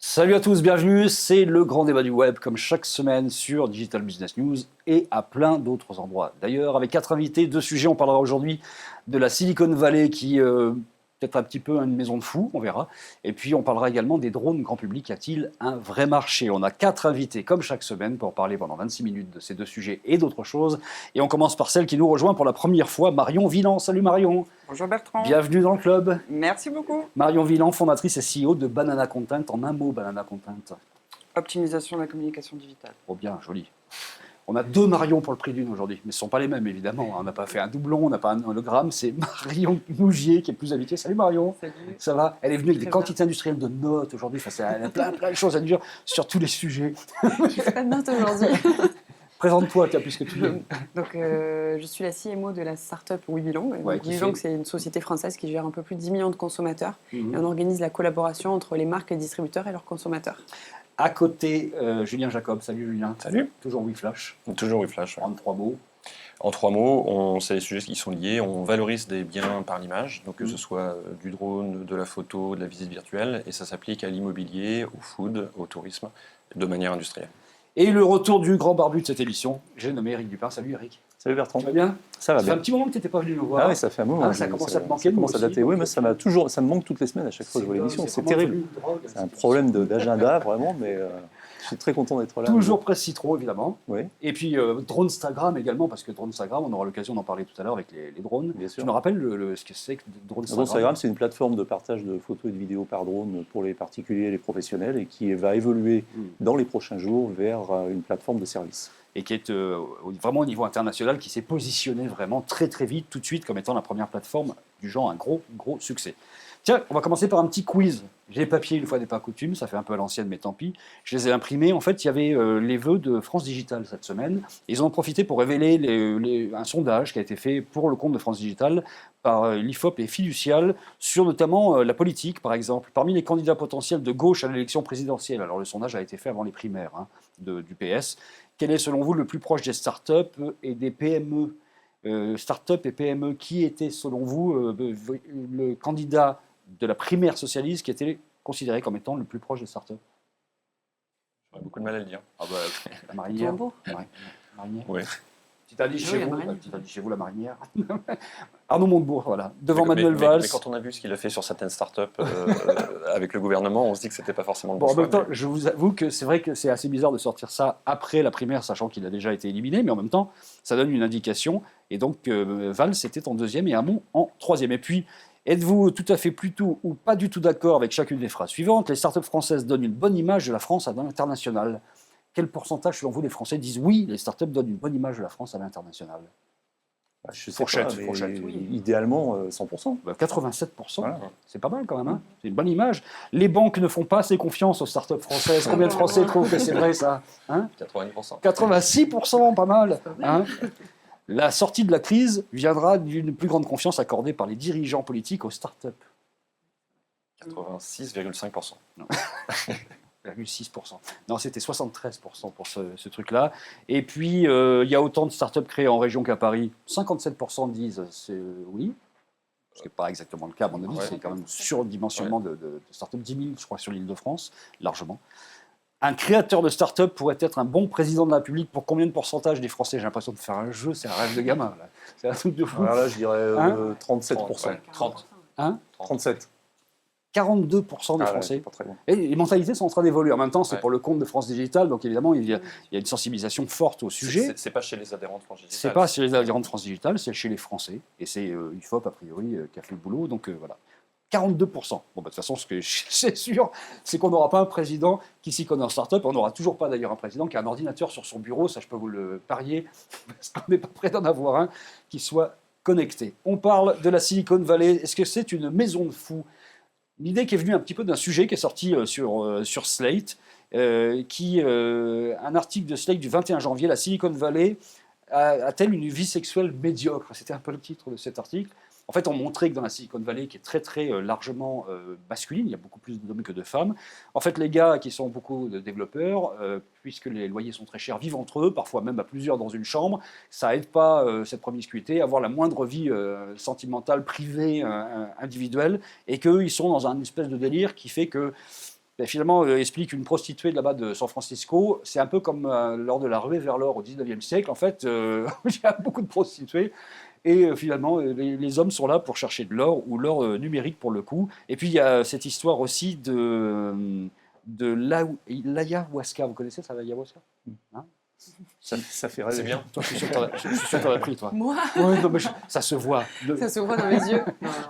Salut à tous, bienvenue, c'est le grand débat du web comme chaque semaine sur Digital Business News et à plein d'autres endroits. D'ailleurs, avec 4 invités, 2 sujets, on parlera aujourd'hui de la Silicon Valley qui peut-être un petit peu une maison de fous, on verra. Et puis on parlera également des drones grand public, y a-t-il un vrai marché? On a 4 invités comme chaque semaine pour parler pendant 26 minutes de ces 2 sujets et d'autres choses. Et on commence par celle qui nous rejoint pour la première fois, Marion Villan. Salut Marion. Bonjour Bertrand. Bienvenue dans le club. Merci beaucoup. Marion Villan, fondatrice et CEO de Banana Content. En un mot, Banana Content. Optimisation de la communication digitale. Oh bien, joli. On a 2 Marion pour le prix d'une aujourd'hui, mais ce ne sont pas les mêmes évidemment. On n'a pas fait un doublon, on n'a pas un hologramme. C'est Marion Nougier qui est plus habituée. Salut Marion. Salut. Ça va? Elle est venue avec des Très quantités industrielles de notes aujourd'hui. Enfin, elle a plein de choses à dire sur tous les sujets. Je fais pas de notes aujourd'hui. Présente-toi, puisque tu es. Donc, je suis la CMO de la startup WeBelong. Ouais, WeBelong, c'est une société française qui gère un peu plus de 10 millions de consommateurs. Mhm. Et on organise la collaboration entre les marques, les distributeurs et leurs consommateurs. À côté, Julien Jacob. Salut Julien. Salut. Toujours WeFlash. Toujours WeFlash. Ouais. En 3 mots. En 3 mots, c'est des sujets qui sont liés. On valorise des biens par l'image, donc que ce soit du drone, de la photo, de la visite virtuelle, et ça s'applique à l'immobilier, au food, au tourisme, de manière industrielle. Et le retour du grand barbu de cette émission, j'ai nommé Eric Dupin. Salut Eric. Salut Bertrand. Tu vas bien? Ça va Ça fait un bien. petit moment que tu n'étais pas venu nous voir. Ah oui, ça fait un moment. Ah, ça commence à te manquer, moi commence à aussi, dater. Oui, donc, mais ça me manque toutes les semaines à chaque fois que je vois l'émission. C'est vraiment terrible. devenu une drogue. C'est un problème d'agenda vraiment, mais je suis très content d'être là. Toujours Presse Citro, évidemment. Oui, Et puis Dronestagram également, parce que Dronestagram, on aura l'occasion d'en parler tout à l'heure avec les drones. bien sûr. Tu me rappelles ce que c'est que Dronestagram? Instagram, c'est une plateforme de partage de photos et de vidéos par drone pour les particuliers et les professionnels et qui va évoluer dans les prochains jours vers une plateforme de service. Et qui est vraiment au niveau international, qui s'est positionné vraiment très très vite, tout de suite, comme étant la première plateforme du genre un gros succès. Tiens, on va commencer par un petit quiz. J'ai les papiers, une fois n'est pas coutume, ça fait un peu à l'ancienne, mais tant pis. Je les ai imprimés. En fait, il y avait les vœux de France Digital cette semaine. Ils en ont profité pour révéler un sondage qui a été fait pour le compte de France Digital par l'IFOP et Fiducial sur notamment la politique, par exemple. Parmi les candidats potentiels de gauche à l'élection présidentielle, alors le sondage a été fait avant les primaires du PS, quel est selon vous le plus proche des startups et des PME? Start-up et PME, qui était selon vous le candidat de la primaire socialiste qui était considéré comme étant le plus proche des start-up? J'aurais beaucoup de mal à le dire. Ah bah, la marinière. Tourbeau. Marinière. Oui. Tu t'as dit, Oui, chez la vous, marinière. tu t'as dit chez vous la marinière. Arnaud Montebourg, voilà, devant Mais Manuel Valls. quand on a vu ce qu'il a fait sur certaines startups avec le gouvernement, on se dit que c'était pas forcément le Bon, bon en même choix. temps, je vous avoue que c'est vrai que c'est assez bizarre de sortir ça après la primaire, sachant qu'il a déjà été éliminé, mais en même temps, ça donne une indication. Et donc, Valls était en 2e et Hamon en 3e. Et puis, êtes-vous tout à fait plutôt ou pas du tout d'accord avec chacune des phrases suivantes? Les startups françaises donnent une bonne image de la France à l'international. Quel pourcentage, selon vous, les Français disent oui, les startups donnent une bonne image de la France à l'international? Je sais Fourchette, pas, mais fourchette, oui. idéalement 100%. 87%, Voilà. c'est pas mal quand même, hein, c'est une bonne image. Les banques ne font pas assez confiance aux startups françaises. Combien de Français trouvent que c'est vrai ça, hein? 90%. 86%, pas mal. Hein? La sortie de la crise viendra d'une plus grande confiance accordée par les dirigeants politiques aux startups. 86,5%. 6%. Non, c'était 73% pour ce truc-là. Et puis, il y a autant de startups créées en région qu'à Paris. 57% disent oui. Ce qui n'est pas exactement le cas, à mon avis. Ouais. C'est quand même surdimensionnement de startups. 10 000, je crois, sur l'Île-de-France, largement. Un créateur de start-up pourrait être un bon président de la République pour combien de pourcentage des Français? J'ai l'impression de faire un jeu, c'est un rêve de gamin. Là. C'est un truc de fou. Alors là, je dirais Hein 37%. Ouais, 30. Hein 37. 42% des Ah ouais, Français. c'est pas très bon. Et les mentalités sont en train d'évoluer. En même temps, c'est Ouais. pour le compte de France Digital, donc évidemment, il y a une sensibilisation forte au sujet. C'est pas chez les adhérents de France Digital. C'est pas chez les adhérents de France Digital, c'est chez les Français. Et c'est IFOP, a priori, qui a fait le boulot. Donc voilà. 42%. Bon, bah, de toute façon, ce que c'est sûr, c'est qu'on n'aura pas un président qui s'y connaît en start-up. On n'aura toujours pas d'ailleurs un président qui a un ordinateur sur son bureau, ça je peux vous le parier, parce qu'on n'est pas prêt d'en avoir un qui soit connecté. On parle de la Silicon Valley. Est-ce que c'est une maison de fous? L'idée qui est venue un petit peu d'un sujet qui est sorti sur Slate, un article de Slate du 21 janvier, la Silicon Valley a-t-elle une vie sexuelle médiocre? C'était un peu le titre de cet article. En fait, ont montré que dans la Silicon Valley, qui est très très largement masculine, il y a beaucoup plus d'hommes que de femmes. En fait, les gars qui sont beaucoup de développeurs, puisque les loyers sont très chers, vivent entre eux, parfois même à plusieurs dans une chambre. Ça aide pas cette promiscuité, avoir la moindre vie sentimentale, privée, individuelle, et qu'eux, ils sont dans un espèce de délire qui fait que finalement, explique une prostituée de là-bas de San Francisco, c'est un peu comme lors de la ruée vers l'or au 19e siècle. En fait, il y a beaucoup de prostituées. Et finalement, les hommes sont là pour chercher de l'or, ou l'or numérique pour le coup. Et puis, il y a cette histoire aussi de l'ayahuasca. Vous connaissez ça, l'ayahuasca, hein? Ça fait rêver. C'est bien. Toi, je suis sûr que t'en as pris, toi. Moi, Ouais, non, mais ça se voit. ça se voit dans mes yeux.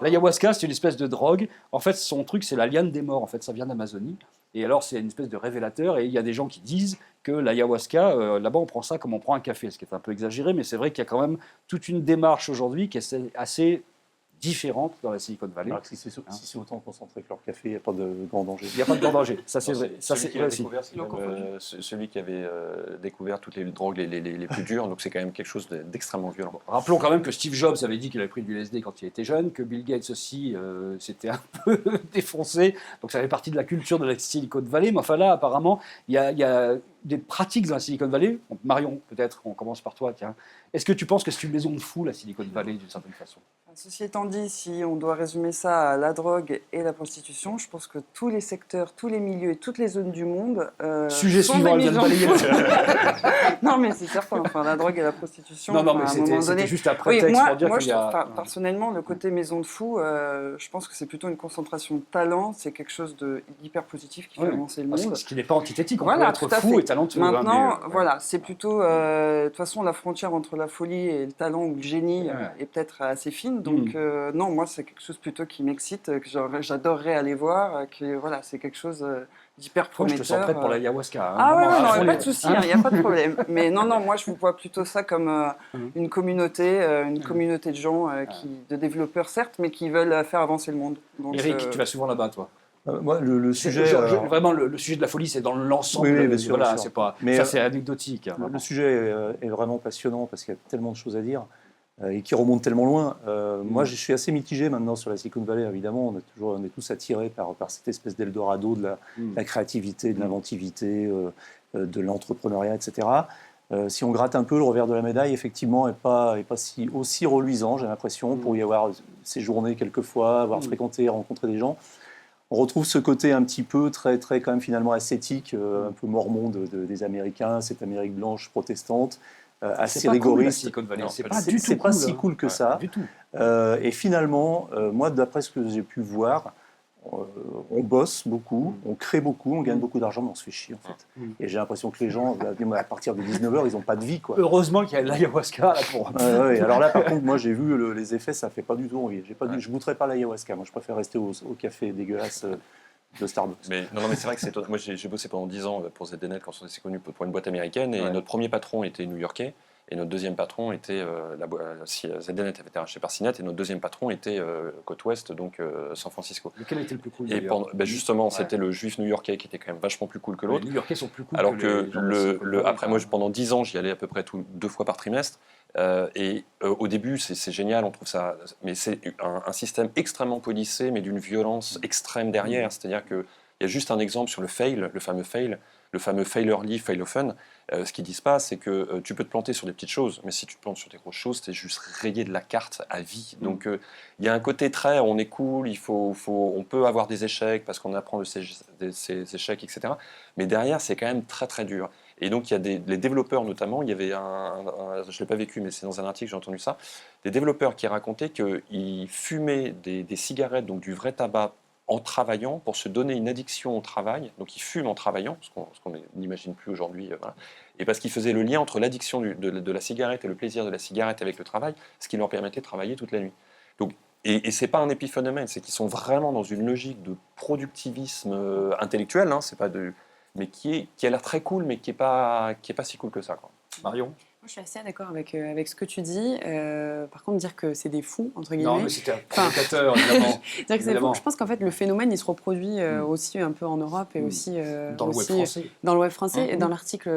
L'ayahuasca, c'est une espèce de drogue. En fait, son truc, c'est la liane des morts. En fait, ça vient d'Amazonie. Et alors, c'est une espèce de révélateur. Et il y a des gens qui disent que l'ayahuasca, là-bas, on prend ça comme on prend un café, ce qui est un peu exagéré, mais c'est vrai qu'il y a quand même toute une démarche aujourd'hui qui est assez différente dans la Silicon Valley. Alors que si c'est autant concentré que leur café, il n'y a pas de grand danger. Il n'y a pas de grand danger. Ça, c'est vrai. Ça, Celui c'est qui vrai a aussi. découvert, c'est quand même, celui qui avait découvert toutes les drogues les plus dures, donc c'est quand même quelque chose d'extrêmement violent. Rappelons quand même que Steve Jobs avait dit qu'il avait pris du LSD quand il était jeune, que Bill Gates aussi s'était un peu défoncé. Donc ça fait partie de la culture de la Silicon Valley. Mais enfin là, apparemment, il y a des pratiques dans la Silicon Valley. Marion, peut-être, on commence par toi. Tiens. Est-ce que tu penses que c'est une maison de fous, la Silicon Valley, d'une certaine façon? Ceci étant dit, si on doit résumer ça à la drogue et la prostitution, je pense que tous les secteurs, tous les milieux et toutes les zones du monde Sujet sont suivant, des elle vient de maisons balayer. Non, mais c'est certain. Enfin, la drogue et la prostitution. Non, mais à un moment c'était donné. juste un Oui, prétexte pour dire moi, qu'il y a... personnellement, le côté maison de fou, je pense que c'est plutôt une concentration de talent. C'est quelque chose d'hyper positif qui fait Ouais. avancer le monde. Ce qui n'est pas antithétique. On Voilà, peut tout être à fou fait. et talentueux. Maintenant, mais, voilà, c'est plutôt, de toute façon, la frontière entre la folie et le talent ou le génie Ouais. est peut-être assez fine. Donc, non, moi, c'est quelque chose plutôt qui m'excite, que j'adorerais aller voir, que voilà, c'est quelque chose d'hyper Moi, je prometteur. te sens prête pour l'ayahuasca. Hein. Ah ouais, Vraiment, à non, fond, pas les- de souci, hein. il n'y a pas de problème. Mais non, moi, je vous vois plutôt ça comme une communauté de gens, de développeurs certes, mais qui veulent faire avancer le monde. Donc, Eric, tu vas souvent là-bas, toi. Moi, le sujet. Vraiment, le sujet de la folie, c'est dans l'ensemble. Oui, bien sûr, Voilà, bien sûr. c'est pas. Mais, ça, c'est anecdotique. Hein, Le vraiment. sujet est vraiment passionnant parce qu'il y a tellement de choses à dire et qui remontent tellement loin. Moi, je suis assez mitigé maintenant sur la Silicon Valley. Évidemment, on est tous attirés par cette espèce d'Eldorado de la créativité, de l'inventivité, de l'entrepreneuriat, etc. Si on gratte un peu, le revers de la médaille, effectivement, n'est pas aussi reluisant, j'ai l'impression, pour y avoir séjourné quelquefois, avoir fréquenté, rencontré des gens. On retrouve ce côté un petit peu très quand même finalement ascétique, un peu mormon des Américains, cette Amérique blanche protestante, assez C'est pas cool, la rigoriste. Silicon Valley. Non, C'est pas pas du du tout C'est pas cool, si hein. cool que Ouais, ça. Du tout. Et finalement, moi, d'après ce que j'ai pu voir, on bosse beaucoup, on crée beaucoup, on gagne beaucoup d'argent, mais on se fait chier en fait. Et j'ai l'impression que les gens, à partir de 19h, ils n'ont pas de vie, quoi. Heureusement qu'il y a l'ayahuasca là pour. Ouais. Alors là, par contre, moi, j'ai vu les effets, ça fait pas du tout envie. Je goûterai pas l'ayahuasca. Moi, je préfère rester au café dégueulasse de Starbucks. Mais c'est vrai que c'est étonnant. Moi, j'ai bossé pendant 10 ans pour ZDNet quand on s'est connu pour une boîte américaine, et notre premier patron était new-yorkais, et notre deuxième patron était ZDNet avait été racheté par CNET, et notre deuxième patron était côte ouest, donc San Francisco. Lequel était le plus cool Et d'ailleurs justement, c'était le juif new-yorkais qui était quand même vachement plus cool que l'autre. Les New-Yorkais sont plus cool. Alors que les gens de Silicon Valley, après, moi, quand même. pendant 10 ans, j'y allais à peu près 2 fois par trimestre. Au début, c'est génial, on trouve ça, mais c'est un système extrêmement policé, mais d'une violence extrême derrière. C'est-à-dire qu'il y a juste un exemple sur le fameux fail-early, fail-often. Ce qu'ils disent pas, c'est que tu peux te planter sur des petites choses, mais si tu te plantes sur des grosses choses, c'est juste rayé de la carte à vie. Donc il y a un côté très, on est cool, on peut avoir des échecs parce qu'on apprend de ces échecs, etc. Mais derrière, c'est quand même très très dur. Et donc, il y a les développeurs notamment, il y avait je ne l'ai pas vécu, mais c'est dans un article que j'ai entendu ça, des développeurs qui racontaient qu'ils fumaient des cigarettes, donc du vrai tabac, en travaillant pour se donner une addiction au travail. Donc, ils fument en travaillant, ce qu'on n'imagine plus aujourd'hui. Voilà. Et parce qu'ils faisaient le lien entre l'addiction de la cigarette et le plaisir de la cigarette avec le travail, ce qui leur permettait de travailler toute la nuit. Donc, et ce n'est pas un épiphénomène, c'est qu'ils sont vraiment dans une logique de productivisme intellectuel, hein, c'est pas mais qui a l'air très cool, mais qui est pas si cool que ça, quoi. Marion. Moi, je suis assez d'accord avec ce que tu dis. Par contre, dire que c'est des fous, entre guillemets. Non, mais c'était un provocateur, évidemment. Dire que c'est évidemment. fou, je pense qu'en fait, le phénomène, il se reproduit aussi un peu en Europe et aussi, Dans le web aussi français. dans le web français. Mhm. Et dans l'article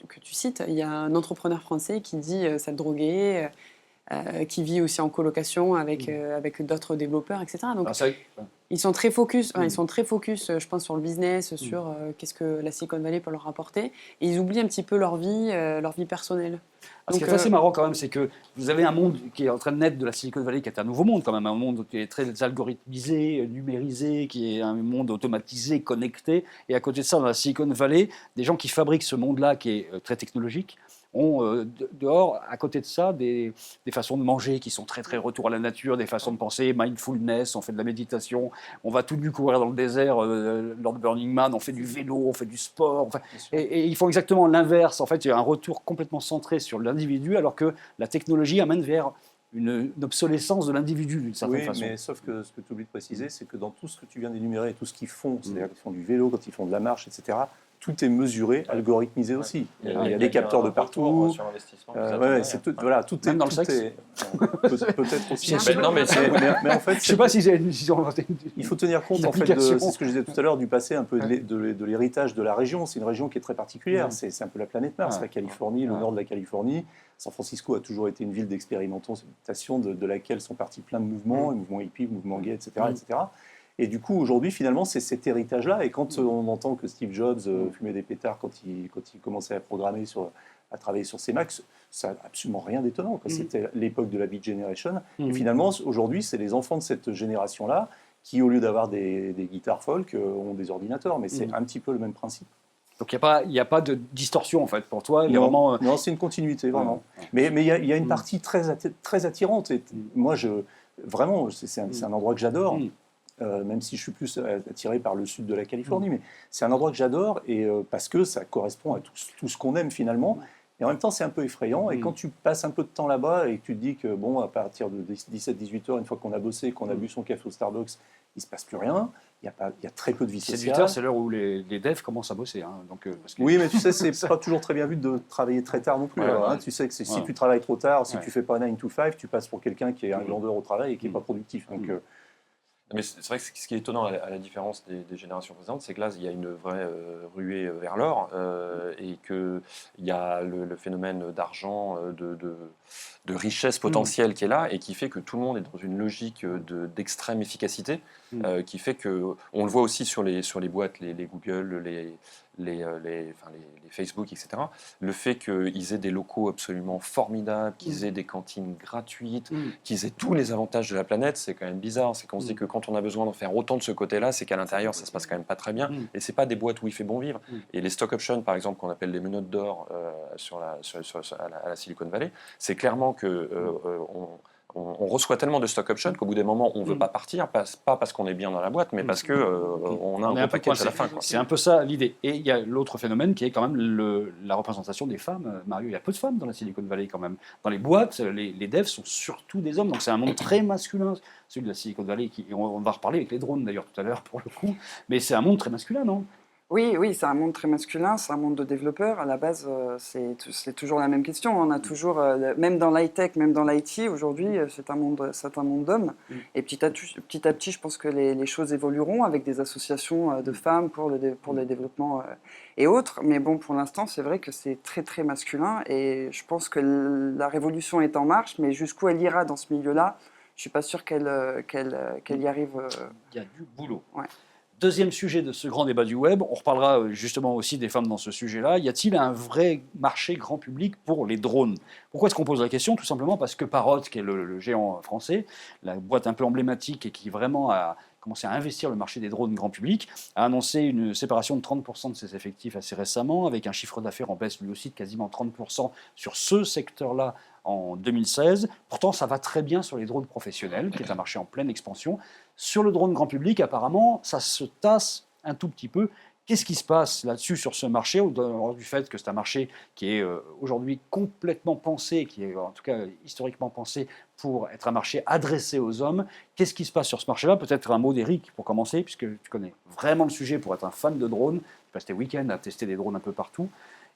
que tu cites, il y a un entrepreneur français qui dit s'être drogué qui vit aussi en colocation avec d'autres développeurs, etc. Donc, Ah, c'est vrai que- ils sont très focus, je pense, sur le business, sur qu'est-ce que la Silicon Valley peut leur apporter. Et ils oublient un petit peu leur vie personnelle. Ce qui est assez marrant quand même, c'est que vous avez un monde qui est en train de naître de la Silicon Valley, qui est un nouveau monde quand même, un monde qui est très algorithmisé, numérisé, qui est un monde automatisé, connecté. Et à côté de ça, dans la Silicon Valley, des gens qui fabriquent ce monde-là, qui est très technologique, ont dehors, à côté de ça, des façons de manger qui sont très très retour à la nature, des façons de penser, mindfulness, on fait de la méditation, on va tout nu courir dans le désert, lors de Burning Man, on fait du vélo, on fait du sport, enfin, et ils font exactement l'inverse. En fait, il y a un retour complètement centré sur l'individu, alors que la technologie amène vers une obsolesccence de l'individu d'une certaine façon. Mais sauf que ce que tu oublies de préciser, c'est que dans tout ce que tu viens d'énumérer, tout ce qu'ils font, c'est-à-dire qu'ils font du vélo, quand ils font de la marche, etc., tout est mesuré, algorithmisé aussi. Il y a des capteurs de partout. Sur investissement. C'est tout, voilà, tout Même est, dans le tout sexe. est- peut-être aussi. Non, mais Mais en fait, Je ne sais pas si ils ont il faut tenir compte, Une en fait, application. c'est ce que je disais tout à l'heure, du passé, un peu de l'héritage de la région. C'est une région qui est très particulière. Ouais. C'est un peu la planète Mars, Ouais. la Californie, le Ouais. nord de la Californie. San Francisco a toujours été une ville d'expérimentation de laquelle sont partis plein de mouvements, mouvements hippies, mouvements gays, etc., etc. Et du coup, aujourd'hui, finalement, c'est cet héritage-là. Et quand on entend que Steve Jobs fumait des pétards quand il commençait à travailler sur ses Macs, ça n'a absolument rien d'étonnant. C'était l'époque de la Beat Generation. Et finalement, aujourd'hui, c'est les enfants de cette génération-là qui, au lieu d'avoir des guitares folk, ont des ordinateurs. Mais c'est un petit peu le même principe. Donc il n'y a pas de distorsion en fait pour toi. Il y a Non, vraiment, non, c'est une continuité, vraiment. Ouais. Mais il y a une partie très attirante. Et moi, vraiment, c'est un endroit que j'adore. Même si je suis plus attiré par le sud de la Californie, mais c'est un endroit que j'adore et parce que ça correspond à tout ce qu'on aime finalement. Et en même temps, c'est un peu effrayant. Et quand tu passes un peu de temps là-bas et que tu te dis que bon, à partir de 17-18 heures, une fois qu'on a bossé, qu'on a bu son café au Starbucks, il ne se passe plus rien. Il y a très peu de vie sociale. 18h, c'est l'heure où les devs commencent à bosser. Hein. Donc, parce que... Oui, mais tu sais, c'est pas toujours très bien vu de travailler très tard non plus. Ouais, Alors, ouais. hein, tu sais que si Ouais. tu travailles trop tard, si Ouais. tu fais pas 9 to 5, tu passes pour quelqu'un qui est un glandeur au travail et qui n'est pas productif. Donc, Mais c'est vrai que ce qui est étonnant à la différence des générations précédentes, c'est que là, il y a une vraie ruée vers l'or et qu'il y a le phénomène d'argent, de richesse potentielle qui est là et qui fait que tout le monde est dans une logique d'extrême efficacité qui fait que, on le voit aussi sur les boîtes, les Google, les Facebook, etc. Le fait qu'ils aient des locaux absolument formidables, qu'ils aient des cantines gratuites, qu'ils aient tous les avantages de la planète, c'est quand même bizarre. C'est qu'on se dit que quand on a besoin d'en faire autant de ce côté-là, c'est qu'à l'intérieur, ça se passe quand même pas très bien. Et c'est pas des boîtes où il fait bon vivre. Et les stock options, par exemple, qu'on appelle les menottes d'or à la Silicon Valley, c'est clairement que on reçoit tellement de stock options qu'au bout d'un moment, on ne veut pas partir, pas parce qu'on est bien dans la boîte, mais parce qu'on a un est gros peu package à la coincé. fin. Quoi. C'est un peu ça l'idée. Et il y a l'autre phénomène qui est quand même la représentation des femmes. Mario, il y a peu de femmes dans la Silicon Valley quand même. Dans les boîtes, les devs sont surtout des hommes. Donc c'est un monde très masculin, celui de la Silicon Valley. Et on va reparler avec les drones d'ailleurs tout à l'heure pour le coup. Mais c'est un monde très masculin, non ? Oui, c'est un monde très masculin, c'est un monde de développeurs. À la base, c'est toujours la même question. On a toujours, même dans l'high-tech, même dans l'IT, aujourd'hui, c'est un monde d'hommes. Et petit à petit, je pense que les choses évolueront avec des associations de femmes pour le développement et autres. Mais bon, pour l'instant, c'est vrai que c'est très, très masculin. Et je pense que la révolution est en marche, mais jusqu'où elle ira dans ce milieu-là, je ne suis pas sûr qu'elle y arrive. Il y a du boulot. Ouais. Deuxième sujet de ce grand débat du web, on reparlera justement aussi des femmes dans ce sujet-là. Y a-t-il un vrai marché grand public pour les drones ? Pourquoi est-ce qu'on pose la question ? Tout simplement parce que Parrot, qui est le géant français, la boîte un peu emblématique et qui vraiment a commencé à investir le marché des drones grand public, a annoncé une séparation de 30% de ses effectifs assez récemment, avec un chiffre d'affaires en baisse lui aussi de quasiment 30% sur ce secteur-là en 2016. Pourtant, ça va très bien sur les drones professionnels, qui est un marché en pleine expansion. Sur le drone grand public, apparemment, ça se tasse un tout petit peu. Qu'est-ce qui se passe là-dessus sur ce marché, au dehors du fait que c'est un marché qui est aujourd'hui complètement pensé, qui est en tout cas historiquement pensé pour être un marché adressé aux hommes. Qu'est-ce qui se passe sur ce marché-là ? Peut-être un mot d'Eric pour commencer, puisque tu connais vraiment le sujet pour être un fan de drones. Tu passes tes week-ends à tester des drones un peu partout,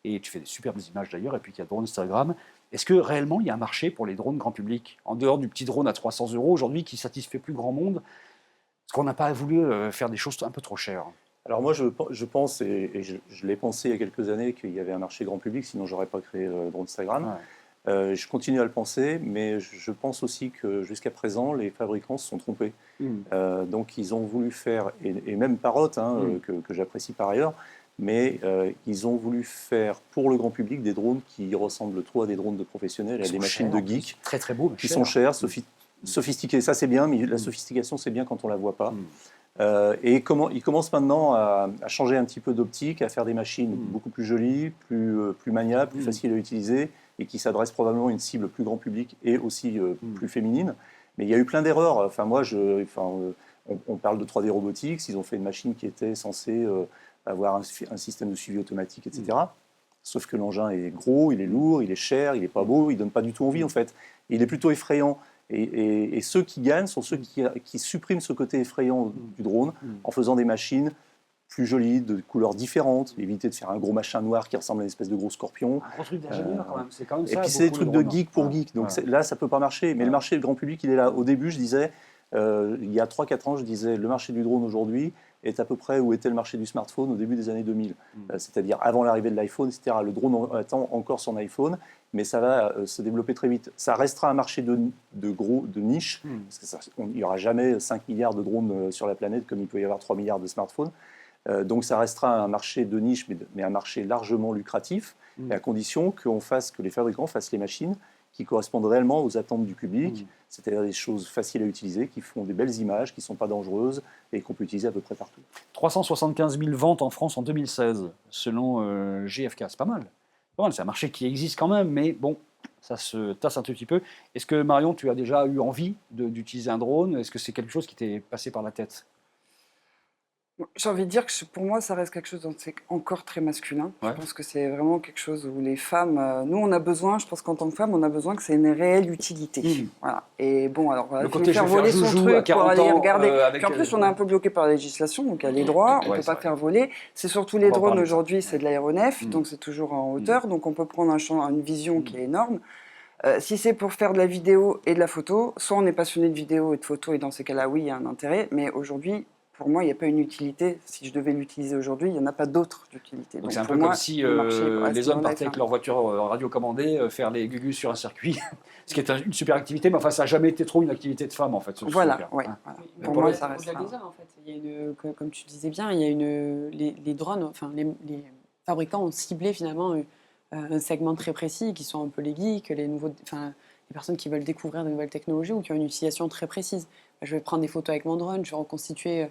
et tu fais des superbes images d'ailleurs, et puis il y a Drone Instagram. Est-ce que réellement il y a un marché pour les drones grand public, en dehors du petit drone à 300 € aujourd'hui qui satisfait plus grand monde ? Est-ce qu'on n'a pas voulu faire des choses un peu trop chères ? Alors moi, je pense, et je l'ai pensé il y a quelques années, qu'il y avait un marché grand public, sinon j'aurais pas créé Drone Instagram. Je continue à le penser, mais je pense aussi que jusqu'à présent, les fabricants se sont trompés. Donc ils ont voulu faire, et même Parrot, que j'apprécie par ailleurs, mais ils ont voulu faire pour le grand public des drones qui ressemblent trop à des drones de professionnels, à des machines de geeks, très très beau, qui sont chers, sophistiqués. Ça c'est bien, mais la sophistication c'est bien quand on la voit pas. Et ils commencent maintenant à changer un petit peu d'optique, à faire des machines beaucoup plus jolies, plus maniables, plus faciles à utiliser, et qui s'adressent probablement à une cible plus grand public et aussi plus féminine. Mais il y a eu plein d'erreurs. Enfin, on parle de 3D Robotics, ils ont fait une machine qui était censée avoir un système de suivi automatique, etc. Sauf que l'engin est gros, il est lourd, il est cher, il n'est pas beau, il ne donne pas du tout envie en fait. Et il est plutôt effrayant. Et ceux qui gagnent sont ceux qui suppriment ce côté effrayant du drone en faisant des machines plus jolies, de couleurs différentes, éviter de faire un gros machin noir qui ressemble à une espèce de gros scorpion. Un gros truc d'ingénieur quand même, c'est quand même Et ça. puis c'est des trucs de geek pour geek, donc là ça peut pas marcher. Mais le marché, le grand public, il est là. Au début, je disais, il y a 3-4 ans, je disais, le marché du drone aujourd'hui est à peu près où était le marché du smartphone au début des années 2000. C'est-à-dire avant l'arrivée de l'iPhone, etc. Le drone attend encore son iPhone, mais ça va se développer très vite. Ça restera un marché de niche, parce qu'il n'y aura jamais 5 milliards de drones sur la planète comme il peut y avoir 3 milliards de smartphones. Donc ça restera un marché de niche, mais un marché largement lucratif, et à condition que les fabricants fassent les machines qui correspondent réellement aux attentes du public, c'est-à-dire des choses faciles à utiliser, qui font des belles images, qui ne sont pas dangereuses et qu'on peut utiliser à peu près partout. 375 000 ventes en France en 2016, selon GfK, c'est pas mal. C'est un marché qui existe quand même, mais bon, ça se tasse un tout petit peu. Est-ce que Marion, tu as déjà eu envie d'utiliser un drone? Est-ce que c'est quelque chose qui t'est passé par la tête? J'ai envie de dire que pour moi, ça reste quelque chose c'est encore très masculin. Ouais. Je pense que c'est vraiment quelque chose où les femmes, nous, on a besoin, je pense qu'en tant que femme, on a besoin que c'est une réelle utilité. Voilà. Et bon, alors, Le il faut côté faire je vais voler faire son joujou à truc 40 pour aller ans, regarder. avec, Puis en plus, on est un peu bloqué par la législation, donc il y a les droits, on ne peut c'est pas vrai. faire voler. C'est surtout On les va en drones parler de ça. aujourd'hui, c'est de l'aéronef, donc c'est toujours en hauteur, donc on peut prendre une vision qui est énorme. Si c'est pour faire de la vidéo et de la photo, soit on est passionné de vidéo et de photo, et dans ces cas-là, oui, il y a un intérêt, mais aujourd'hui, pour moi, il n'y a pas une utilité. Si je devais l'utiliser aujourd'hui, il n'y en a pas d'autre d'utilité. Donc c'est un pour peu moi, comme si le marché, à ce les hommes niveau-là, partaient est avec leur voiture radiocommandée, faire les gugus sur un circuit, ce qui est une super activité, mais enfin ça n'a jamais été trop une activité de femme en fait. Voilà, super. ouais, Hein. voilà. Mais Pour pour moi, le- ça reste Au-delà de ça, en fait, il y a comme tu disais bien, il y a les drones, enfin les fabricants ont ciblé finalement un segment très précis qui sont un peu les geeks, les personnes qui veulent découvrir de nouvelles technologies ou qui ont une utilisation très précise. Je vais prendre des photos avec mon drone, je vais reconstituer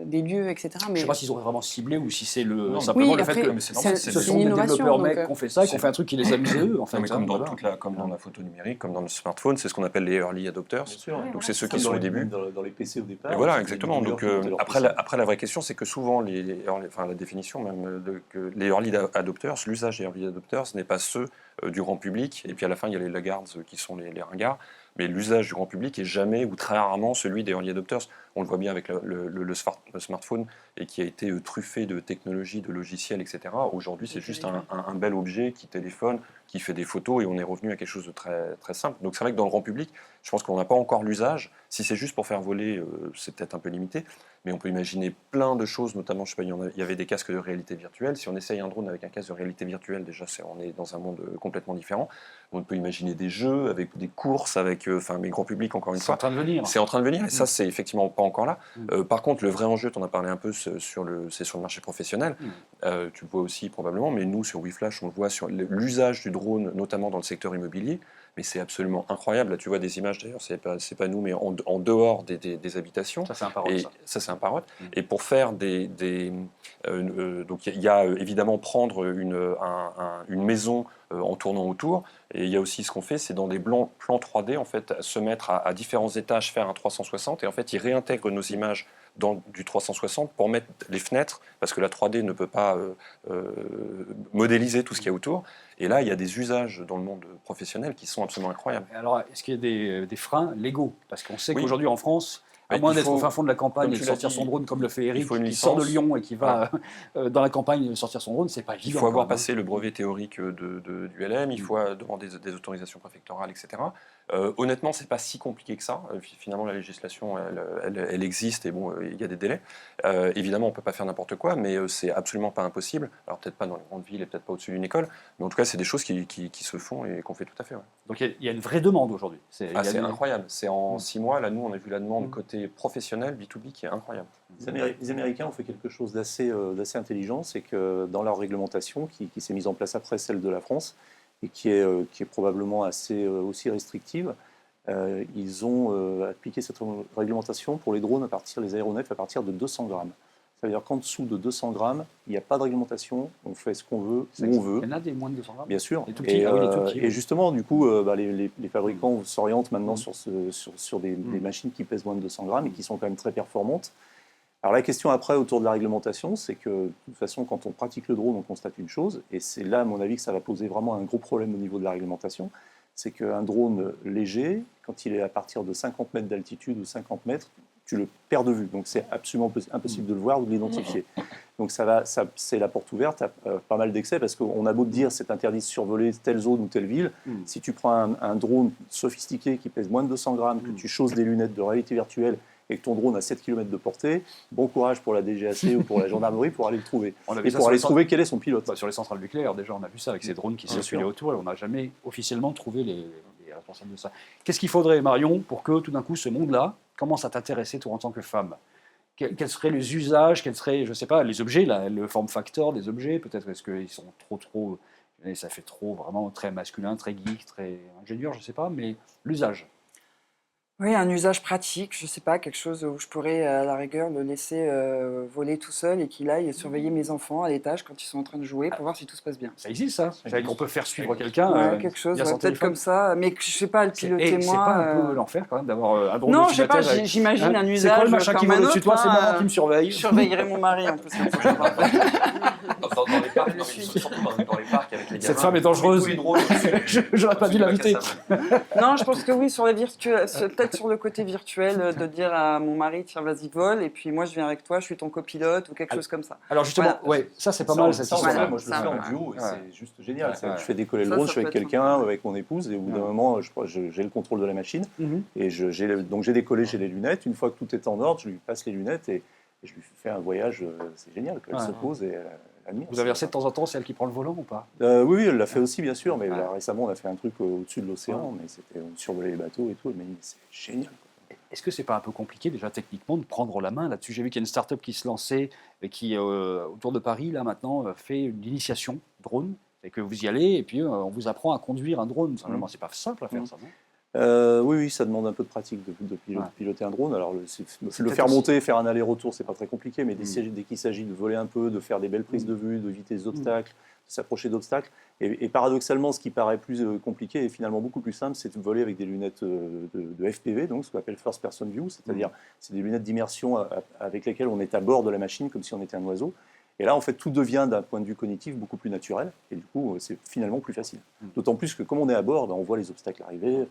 des lieux, etc. Je ne Mais sais pas s'ils ont vraiment ciblé ou si c'est Non, simplement oui, le fait après, que mais c'est normal, ce c'est sont une des innovation, développeurs donc, mecs qui ont fait ça, qui ont fait un truc qui les amusait eux en fait. Non, mais comme, Voilà. comme dans la photo numérique, comme dans le smartphone, c'est ce qu'on appelle les early adopters. Bien sûr. Donc c'est ceux Comme qui sont au début. dans les PC au départ. Et voilà, c'est exactement. des Donc développeurs qui montaient leur après, PC. après, la vraie question, c'est que souvent, la définition même, que les early adopters, l'usage des early adopters n'est pas ceux du grand public. Et puis à la fin, il y a les laggards qui sont les ringards. Mais l'usage du grand public est jamais ou très rarement celui des early adopters. On le voit bien avec le smartphone et qui a été truffé de technologies, de logiciels, etc. Aujourd'hui, c'est juste un bel objet qui téléphone, qui fait des photos et on est revenu à quelque chose de très, très simple. Donc c'est vrai que dans le grand public, je pense qu'on n'a pas encore l'usage. Si c'est juste pour faire voler, c'est peut-être un peu limité. Mais on peut imaginer plein de choses, notamment, je sais pas, il y avait des casques de réalité virtuelle. Si on essaye un drone avec un casque de réalité virtuelle, déjà, on est dans un monde complètement différent. On peut imaginer des jeux avec des courses, avec, mais grand public, encore une C'est en fois. train de venir. C'est en train de venir, et ça, c'est effectivement pas encore là. Par contre, le vrai enjeu, tu en as parlé un peu, c'est sur le marché professionnel. Tu le vois aussi probablement, mais nous, sur WeFlash, on le voit sur l'usage du drone, notamment dans le secteur immobilier. Mais c'est absolument incroyable. Là, tu vois des images, d'ailleurs, c'est pas nous, mais en dehors des habitations. Ça c'est un Parrot. Et ça, c'est un Parrot. Et pour faire donc il y a évidemment prendre une maison en tournant autour. Et il y a aussi ce qu'on fait, c'est dans des plans 3D, en fait, se mettre à différents étages, faire un 360. Et en fait, ils réintègrent nos images dans du 360 pour mettre les fenêtres, parce que la 3D ne peut pas modéliser tout ce qu'il y a autour. Et là, il y a des usages dans le monde professionnel qui sont absolument incroyables. Alors est-ce qu'il y a des freins légaux? Parce qu'on sait Oui. qu'aujourd'hui en France, À Mais moins il d'être faut- au fin fond de la campagne comme et de tu l'as sortir dit, son drone comme le fait Eric, faut une qui sort de licence. Lyon et qui va dans la campagne sortir son drone, c'est pas évident. Il faut avoir quand même, passé le brevet théorique du LM, il faut demander des autorisations préfectorales, etc. Honnêtement, c'est pas si compliqué que ça. Finalement, la législation, elle existe et bon, il y a des délais. Évidemment, on peut pas faire n'importe quoi, mais c'est absolument pas impossible. Alors peut-être pas dans les grandes villes et peut-être pas au-dessus d'une école, mais en tout cas, c'est des choses qui se font et qu'on fait tout à fait. Ouais. Donc il y a une vraie demande aujourd'hui. C'est il y a des- incroyable. C'est en 6 mois, là, nous, on a vu la demande côté professionnel, B2B, qui est incroyable. Les Américains ont fait quelque chose d'assez intelligent, c'est que dans leur réglementation, qui s'est mise en place après celle de la France, et qui est probablement assez aussi restrictive, ils ont appliqué cette réglementation pour les drones les aéronefs à partir de 200 grammes. Ça veut dire qu'en dessous de 200 grammes, il n'y a pas de réglementation, on fait ce qu'on veut, où on veut. Il y en a des moins de 200 grammes. Bien sûr. Les tout petits, ah oui, les tout petits, Et oui. justement, du coup, les fabricants s'orientent maintenant sur des machines qui pèsent moins de 200 grammes et qui sont quand même très performantes. Alors la question après autour de la réglementation, c'est que de toute façon, quand on pratique le drone, on constate une chose, et c'est là, à mon avis, que ça va poser vraiment un gros problème au niveau de la réglementation, c'est qu'un drone léger, quand il est à partir de 50 mètres d'altitude ou 50 mètres, tu le perds de vue. Donc c'est absolument impossible de le voir ou de l'identifier. Donc c'est la porte ouverte à pas mal d'excès, parce qu'on a beau te dire c'est interdit de survoler telle zone ou telle ville, si tu prends un drone sophistiqué qui pèse moins de 200 grammes, que tu chausses des lunettes de réalité virtuelle et que ton drone a 7 km de portée, bon courage pour la DGAC ou pour la gendarmerie pour aller le trouver. On a vu Et ça pour sur aller les trouver quel est son pilote. Sur les centrales nucléaires, déjà, on a vu ça avec ces drones qui Bien circulaient sûr. autour et on n'a jamais officiellement trouvé les responsables de ça. Qu'est-ce qu'il faudrait, Marion, pour que tout d'un coup ce monde-là commence à t'intéresser, toi, en tant que femme? Quels seraient les usages, quels seraient, je ne sais pas, les objets, le form factor des objets? Peut-être est-ce qu'ils sont trop, et ça fait trop, vraiment très masculin, très geek, très ingénieur, je ne sais pas, mais l'usage. Oui, un usage pratique, je sais pas, quelque chose où je pourrais à la rigueur le laisser voler tout seul et qu'il aille surveiller mes enfants à l'étage quand ils sont en train de jouer pour voir si tout se passe bien. Ça existe, ça? C'est-à-dire qu'on peut faire suivre quelqu'un Ouais, quelque chose, via ouais, son peut-être téléphone. comme ça, mais que je sais pas le piloter C'est moi. pas un peu l'enfer quand même d'avoir un drone Non, au-dessus je sais de la pas, tête avec- j'imagine un C'est usage quoi le machin qui comme vole un au-dessus de toi? autre, C'est hein, maman qui me surveille. Je surveillerai mon mari en plus. Comme ça, je parle pas. Dans les parcs, non, mais surtout dans les parcs avec les Cette gamins, femme est dangereuse. tous les drones au-dessus. J'aurais pas dû l'inviter. Non, je pense que oui, sur les peut-être sur le côté virtuel, de dire à mon mari, tiens, vas-y, vole, et puis moi, je viens avec toi, je suis ton copilote, ou quelque chose comme ça. Alors justement, Voilà. ouais, ça c'est pas mal cette Ça, on histoire. le fait, moi je le Ça, fais en voilà. duo et Ouais. c'est juste génial. Ouais, ouais. Je fais décoller le Ça, drone, ça je suis avec peut être quelqu'un, avec mon épouse, et au bout d'un moment, j'ai le contrôle de la machine. Mhm. Et donc j'ai décollé, j'ai les lunettes. Une fois que tout est en ordre, je lui passe les lunettes et je lui fais un voyage. C'est génial. Elle Ouais. se pose et elle admire. Vous inversez de temps en temps, c'est elle qui prend le volant ou pas? Oui, elle l'a fait aussi, bien sûr. Mais Ouais. là, récemment, on a fait un truc au-dessus de l'océan. Mais on survolait les bateaux et tout. Mais c'est génial. Est-ce que c'est pas un peu compliqué déjà techniquement de prendre la main là-dessus? J'ai vu qu'il y a une start-up qui se lançait et qui, autour de Paris, là maintenant, fait une initiation drone. C'est que vous y allez et puis on vous apprend à conduire un drone. Simplement, c'est pas simple à faire ça, non? Oui, ça demande un peu de pratique de piloter un drone. Alors, le faire aussi. monter, faire un aller-retour, c'est pas très compliqué, mais dès qu'il s'agit de voler un peu, de faire des belles prises de vue, d'éviter les obstacles, de s'approcher d'obstacles, et paradoxalement, ce qui paraît plus compliqué est finalement beaucoup plus simple, c'est de voler avec des lunettes de FPV, donc ce qu'on appelle First Person View, c'est-à-dire c'est des lunettes d'immersion avec lesquelles on est à bord de la machine comme si on était un oiseau. Et là, en fait, tout devient, d'un point de vue cognitif, beaucoup plus naturel, et du coup, c'est finalement plus facile. D'autant plus que, comme on est à bord, on voit les obstacles arriver.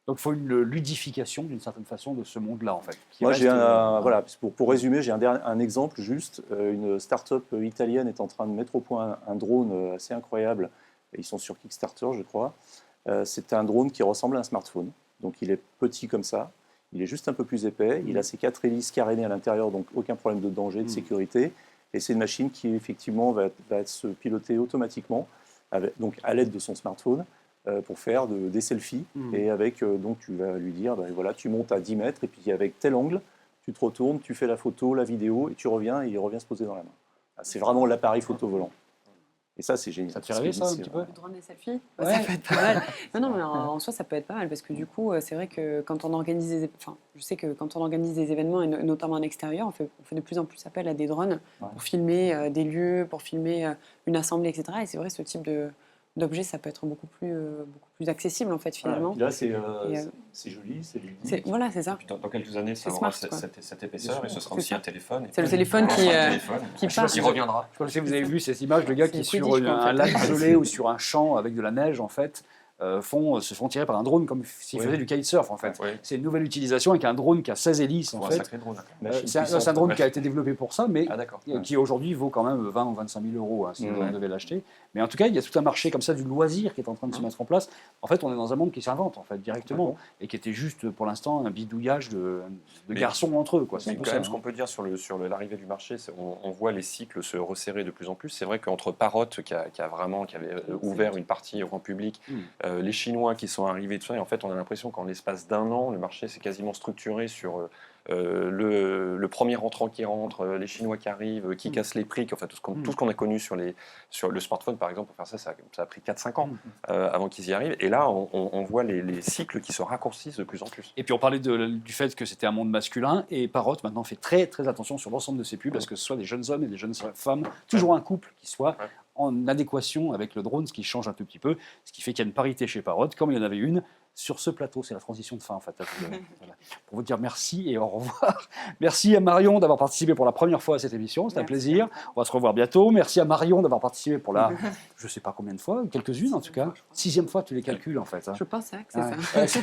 Donc il faut une ludification d'une certaine façon de ce monde-là en fait. Moi, voilà, pour résumer, j'ai un exemple juste. Une start-up italienne est en train de mettre au point un drone assez incroyable. Ils sont sur Kickstarter, je crois. C'est un drone qui ressemble à un smartphone. Donc il est petit comme ça. Il est juste un peu plus épais. Il a ses 4 hélices carénées à l'intérieur, donc aucun problème de danger, de sécurité. Et c'est une machine qui, effectivement, va se piloter automatiquement, donc à l'aide de son smartphone, pour faire des selfies. Et avec, donc, tu vas lui dire, voilà, tu montes à 10 mètres, et puis avec tel angle, tu te retournes, tu fais la photo, la vidéo, et tu reviens, et il revient se poser dans la main. C'est vraiment l'appareil photo volant. Et ça, c'est génial. Ça te fait rêver, ça, un petit peu? Le drone des selfies, Ouais. ça peut être pas mal. Non, mais en soi, ça peut être pas mal parce que du coup, c'est vrai que quand on organise je sais que quand on organise des événements, et notamment en extérieur, on fait de plus en plus appel à des drones pour filmer des lieux, pour filmer une assemblée, etc. Et c'est vrai, ce type d'objet, ça peut être beaucoup plus accessible en fait finalement. Voilà. Puis là, c'est joli, c'est ludique. Voilà, c'est ça. Puis dans quelques années, ça C'est aura smart, quoi. cette épaisseur et ce sera C'est aussi ça. un téléphone. Et C'est le puis, téléphone on qui, aura un téléphone. qui Je sais pas passe. s'il reviendra. Je sais pas si vous avez vu ces images de gars qui est C'est sur Quidditch, quoi, en un fait. lac gelé ou sur un champ avec de la neige en fait, se font tirer par un drone comme s'ils Oui. faisaient du kitesurf en fait. Oui. C'est une nouvelle utilisation avec un drone qui a 16 hélices en Pour un fait. sacré drone. C'est un drone qui a été développé pour ça, mais Ah d'accord. qui aujourd'hui vaut quand même 20 ou 25 000 euros si Ouais. on devait l'acheter. Mais en tout cas, il y a tout un marché comme ça du loisir qui est en train de se mettre en place. En fait, on est dans un monde qui s'invente en fait directement et qui était juste pour l'instant un bidouillage de Mais- garçons entre eux. Quoi. C'est un Mais peu quand ça, même, ce hein. qu'on peut dire sur l'arrivée du marché, on voit les cycles se resserrer de plus en plus. C'est vrai qu'entre Parrot, qui avait ouvert une partie au grand public, les Chinois qui sont arrivés, tout ça, et en fait, on a l'impression qu'en l'espace d'un an, le marché s'est quasiment structuré sur le premier entrant qui rentre, les Chinois qui arrivent, qui cassent les prix, enfin, tout ce qu'on a connu sur le smartphone, par exemple, pour faire ça a pris 4-5 ans avant qu'ils y arrivent. Et là, on voit les cycles qui se raccourcissent de plus en plus. Et puis on parlait du fait que c'était un monde masculin et Parrot maintenant fait très très attention sur l'ensemble de ses pubs, parce que ce soit des jeunes hommes et des jeunes femmes, toujours un couple qui soit en adéquation avec le drone, ce qui change un tout petit peu, ce qui fait qu'il y a une parité chez Parrot, comme il y en avait une sur ce plateau. C'est la transition de fin en fait. Voilà. Pour vous dire merci et au revoir. Merci à Marion d'avoir participé pour la première fois à cette émission, c'était un plaisir. On va se revoir bientôt. Merci à Marion d'avoir participé pour la, je ne sais pas combien de fois, quelques-unes en tout cas. 6e fois, tu les calcules en fait. Hein. Je pense que c'est Ouais. ça.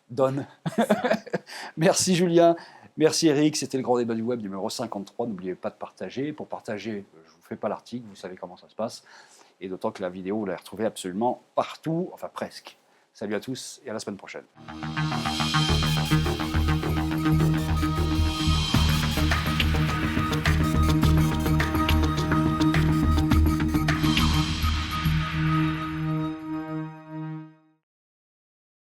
Donne. Merci Julien, merci Eric, c'était le grand débat du web numéro 53. N'oubliez pas de partager. Pour partager, je ne vous fais pas l'article, vous savez comment ça se passe. Et d'autant que la vidéo, vous la retrouvez absolument partout, enfin presque. Salut à tous et à la semaine prochaine.